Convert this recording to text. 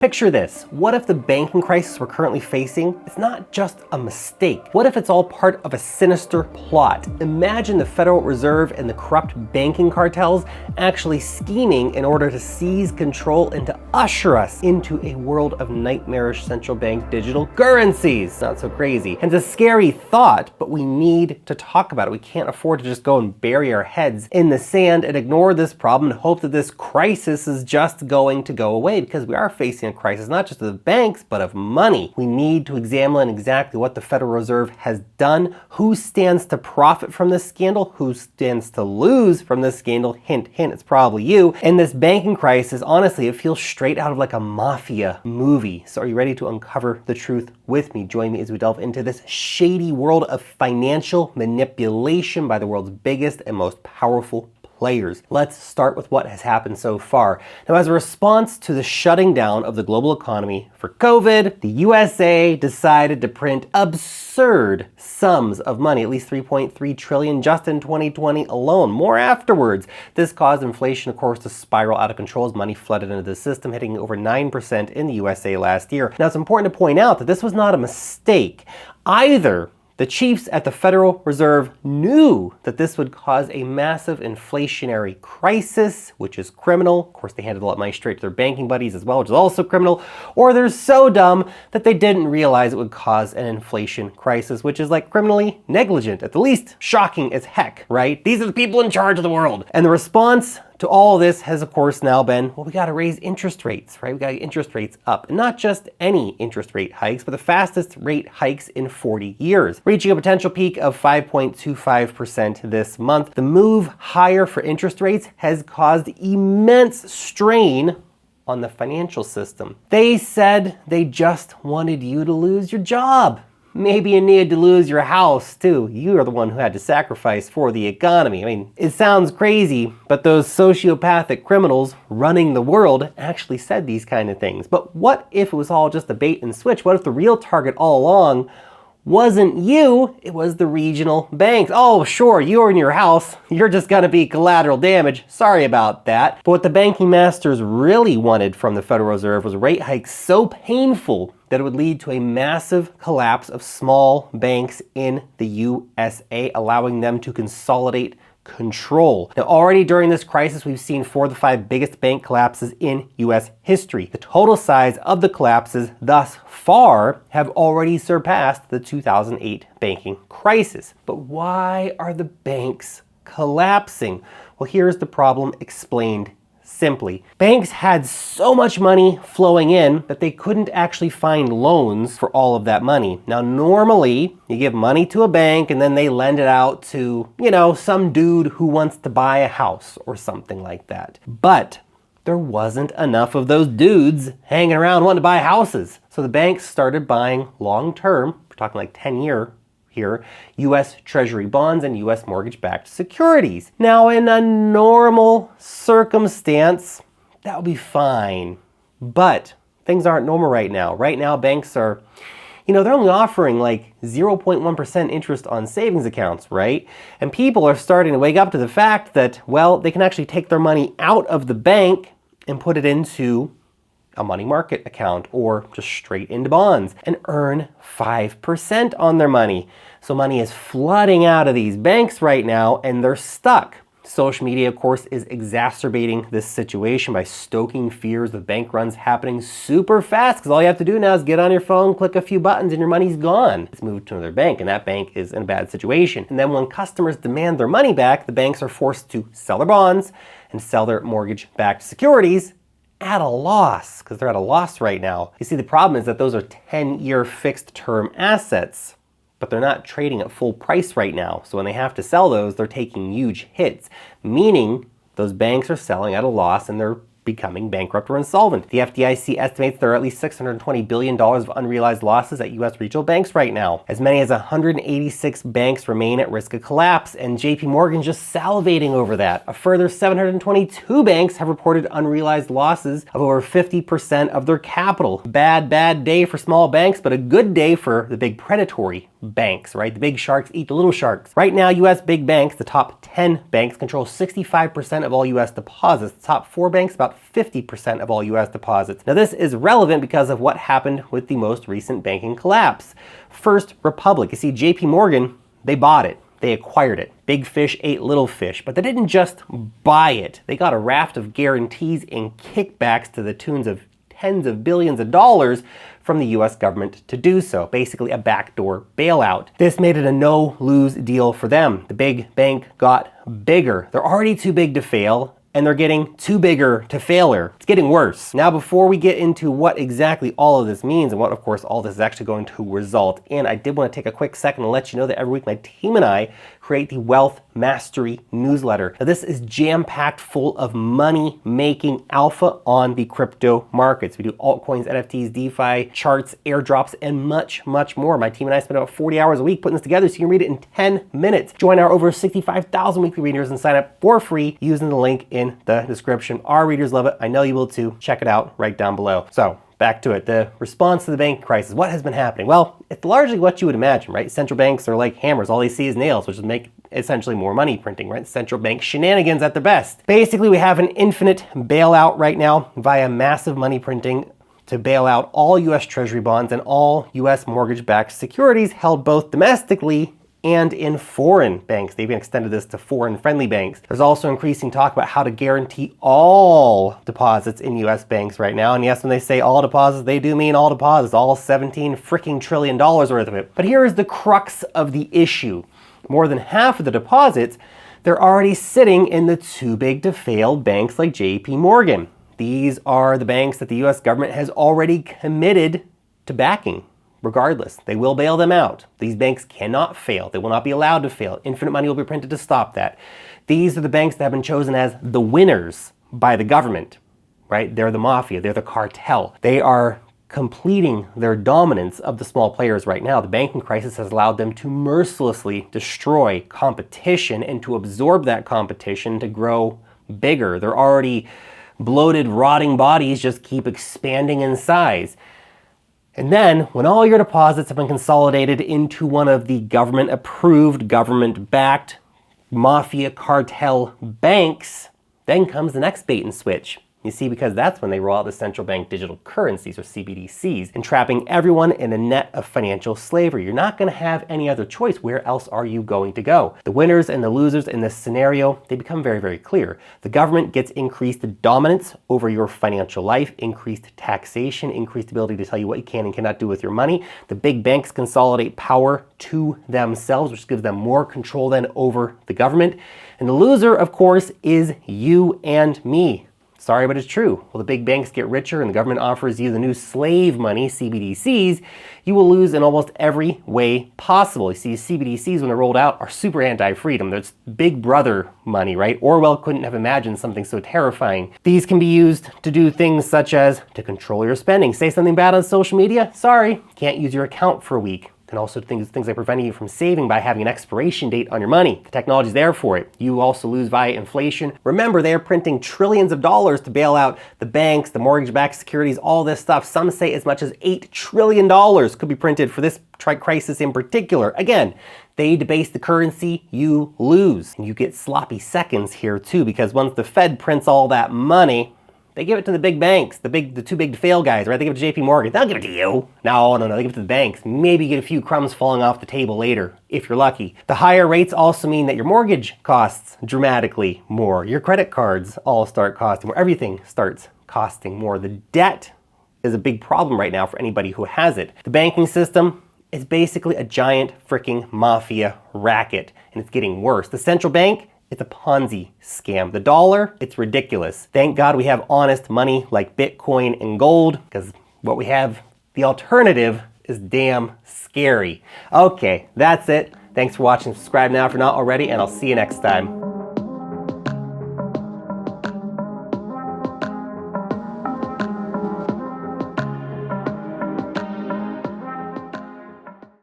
Picture this. What if the banking crisis we're currently facing is not just a mistake? What if it's all part of a sinister plot? Imagine the Federal Reserve and the corrupt banking cartels actually scheming in order to seize control and to usher us into a world of nightmarish central bank digital currencies. Not so crazy. And it's a scary thought, but we need to talk about it. We can't afford to just go and bury our heads in the sand and ignore this problem and hope that this crisis is just going to go away, because we are facing a crisis, not just of the banks, but of money. We need to examine exactly what the Federal Reserve has done, who stands to profit from this scandal, who stands to lose from this scandal. Hint, hint, it's probably you. And this banking crisis, honestly, it feels straight out of like a mafia movie. So are you ready to uncover the truth with me? Join me as we delve into this shady world of financial manipulation by the world's biggest and most powerful players. Let's start with what has happened so far. Now, as a response to the shutting down of the global economy for COVID, the USA decided to print absurd sums of money, at least 3.3 trillion just in 2020 alone, more afterwards. This caused inflation, of course, to spiral out of control as money flooded into the system, hitting over 9% in the USA last year. Now, it's important to point out that this was not a mistake. Either the chiefs at the Federal Reserve knew that this would cause a massive inflationary crisis, which is criminal. Of course, they handed a lot of money straight to their banking buddies as well, which is also criminal. Or they're so dumb that they didn't realize it would cause an inflation crisis, which is like criminally negligent, at the least shocking as heck, right? These are the people in charge of the world. And the response to all this has, of course, now been, well, we got to raise interest rates, right? We got to get interest rates up. And not just any interest rate hikes, but the fastest rate hikes in 40 years, reaching a potential peak of 5.25% this month. The move higher for interest rates has caused immense strain on the financial system. They said they just wanted you to lose your job. Maybe you needed to lose your house too. You are the one who had to sacrifice for the economy. I mean, it sounds crazy, but those sociopathic criminals running the world actually said these kind of things. But what if it was all just a bait and switch? What if the real target all along wasn't you, it was the regional banks? Oh, sure, you're in your house. You're just gonna be collateral damage. Sorry about that. But what the banking masters really wanted from the Federal Reserve was rate hikes so painful that it would lead to a massive collapse of small banks in the USA, allowing them to consolidate control. Now, already during this crisis, we've seen 4 of the 5 biggest bank collapses in US history. The total size of the collapses thus far have already surpassed the 2008 banking crisis. But why are the banks collapsing? Well, here's the problem explained simply. Banks had so much money flowing in that they couldn't actually find loans for all of that money. Now, normally you give money to a bank and then they lend it out to, some dude who wants to buy a house or something like that. But there wasn't enough of those dudes hanging around wanting to buy houses. So the banks started buying long-term, we're talking like 10-year here, U.S. Treasury bonds and U.S. mortgage-backed securities. Now, in a normal circumstance, that would be fine. But things aren't normal right now. Right now, banks are, they're only offering like 0.1% interest on savings accounts, right? And people are starting to wake up to the fact that, well, they can actually take their money out of the bank and put it into a money market account or just straight into bonds and earn 5% on their money. So money is flooding out of these banks right now and they're stuck. Social media, of course, is exacerbating this situation by stoking fears of bank runs happening super fast, because all you have to do now is get on your phone, click a few buttons, and your money's gone. It's moved to another bank, and that bank is in a bad situation. And then when customers demand their money back, the banks are forced to sell their bonds and sell their mortgage-backed securities at a loss, because they're at a loss right now. You see, the problem is that those are 10-year fixed-term assets, but they're not trading at full price right now. So when they have to sell those, they're taking huge hits, meaning those banks are selling at a loss and they're becoming bankrupt or insolvent. The FDIC estimates there are at least $620 billion of unrealized losses at U.S. regional banks right now. As many as 186 banks remain at risk of collapse, and JP Morgan just salivating over that. A further 722 banks have reported unrealized losses of over 50% of their capital. Bad day for small banks, but a good day for the big predatory banks, right? The big sharks eat the little sharks. Right now, US big banks, the top 10 banks, control 65% of all US deposits. The top 4 banks, about 50% of all US deposits. Now, this is relevant because of what happened with the most recent banking collapse. First Republic. You see, JP Morgan, they bought it. They acquired it. Big fish ate little fish, but they didn't just buy it. They got a raft of guarantees and kickbacks to the tunes of tens of billions of dollars from the US government to do so. Basically a backdoor bailout. This made it a no-lose deal for them. The big bank got bigger. They're already too big to fail, and they're getting too bigger to failure. It's getting worse. Now, before we get into what exactly all of this means and what, of course, all this is actually going to result in, I did want to take a quick second to let you know that every week my team and I create the Wealth Mastery newsletter. Now, this is jam-packed full of money-making alpha on the crypto markets. We do altcoins, NFTs, DeFi, charts, airdrops, and much, much more. My team and I spend about 40 hours a week putting this together so you can read it in 10 minutes. Join our over 65,000 weekly readers and sign up for free using the link in the description. Our readers love it. I know you will too. Check it out right down below. So, back to it. The response to the banking crisis. What has been happening? Well, it's largely what you would imagine, right? Central banks are like hammers. All they see is nails, which would make essentially more money printing, right? Central bank shenanigans at their best. Basically, we have an infinite bailout right now via massive money printing to bail out all US Treasury bonds and all US mortgage-backed securities held both domestically and in foreign banks. They've even extended this to foreign-friendly banks. There's also increasing talk about how to guarantee all deposits in US banks right now. And yes, when they say all deposits, they do mean all deposits, all $17 trillion worth of it. But here is the crux of the issue. More than half of the deposits, they're already sitting in the too-big-to-fail banks like JP Morgan. These are the banks that the US government has already committed to backing. Regardless, they will bail them out. These banks cannot fail. They will not be allowed to fail. Infinite money will be printed to stop that. These are the banks that have been chosen as the winners by the government, right? They're the mafia. They're the cartel. They are completing their dominance of the small players right now. The banking crisis has allowed them to mercilessly destroy competition and to absorb that competition to grow bigger. They're already bloated, rotting bodies just keep expanding in size. And then, when all your deposits have been consolidated into one of the government-approved, government-backed, mafia cartel banks, then comes the next bait and switch. You see, because that's when they roll out the central bank digital currencies, or CBDCs, entrapping everyone in a net of financial slavery. You're not going to have any other choice. Where else are you going to go? The winners and the losers in this scenario, they become very, very clear. The government gets increased dominance over your financial life, increased taxation, increased ability to tell you what you can and cannot do with your money. The big banks consolidate power to themselves, which gives them more control then over the government. And the loser, of course, is you and me. Sorry, but it's true. Well, the big banks get richer and the government offers you the new slave money, CBDCs, you will lose in almost every way possible. You see, CBDCs, when they're rolled out, are super anti-freedom. There's big brother money, right? Orwell couldn't have imagined something so terrifying. These can be used to do things such as to control your spending. Say something bad on social media? Sorry, can't use your account for a week. And also things like preventing you from saving by having an expiration date on your money. The technology's there for it. You also lose via inflation. Remember, they're printing trillions of dollars to bail out the banks, the mortgage-backed securities, all this stuff. Some say as much as $8 trillion could be printed for this crisis in particular. Again, they debase the currency, you lose. And you get sloppy seconds here too, because once the Fed prints all that money, they give it to the big banks, the too big to fail guys, right? They give it to JP Morgan. They'll give it to you. No, they give it to the banks. Maybe you get a few crumbs falling off the table later, if you're lucky. The higher rates also mean that your mortgage costs dramatically more. Your credit cards all start costing more. Everything starts costing more. The debt is a big problem right now for anybody who has it. The banking system is basically a giant freaking mafia racket, and it's getting worse. The central bank, it's a Ponzi scam. The dollar, it's ridiculous. Thank God we have honest money like Bitcoin and gold, because what we have, the alternative, is damn scary. Okay, that's it. Thanks for watching. Subscribe now if you're not already, and I'll see you next time.